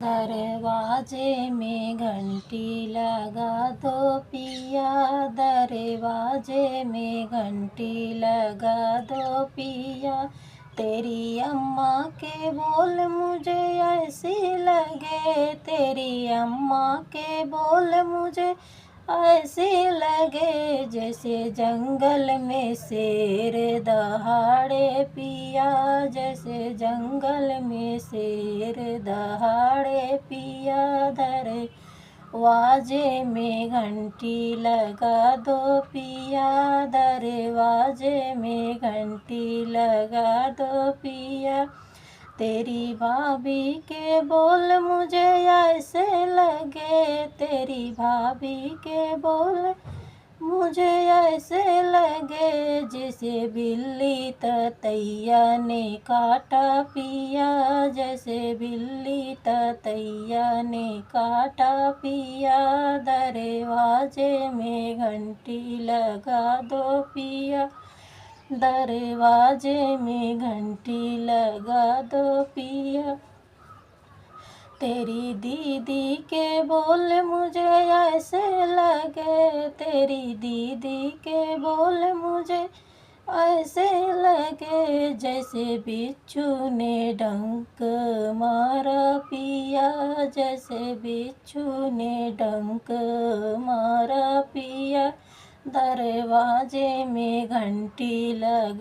दरवाजे में घंटी लगा दो पिया, दरवाजे में घंटी लगा दो पिया। तेरी अम्मा के बोल मुझे ऐसे लगे, तेरी अम्मा के बोल मुझे ऐसे लगे, जैसे जंगल में शेर दहाड़े पिया, जैसे जंगल में शेर दहाड़े पिया। दरवाजे में घंटी लगा दो पिया, दरवाजे में घंटी लगा दो पिया। तेरी भाभी के बोल मुझे ऐसे लगे, तेरी भाभी के बोल मुझे ऐसे लगे, जैसे बिल्ली ततैया ने काटा पिया, जैसे बिल्ली ततैया ने काटा पिया। दरवाजे में घंटी लगा दो पिया, दरवाजे में घंटी लगा दो पिया। तेरी दीदी के बोल मुझे ऐसे लगे, तेरी दीदी के बोल मुझे ऐसे लगे, जैसे बिच्छू ने डंक मारा पिया, जैसे बिच्छू ने डंक मारा पिया। दरवाजे में घंटी लगा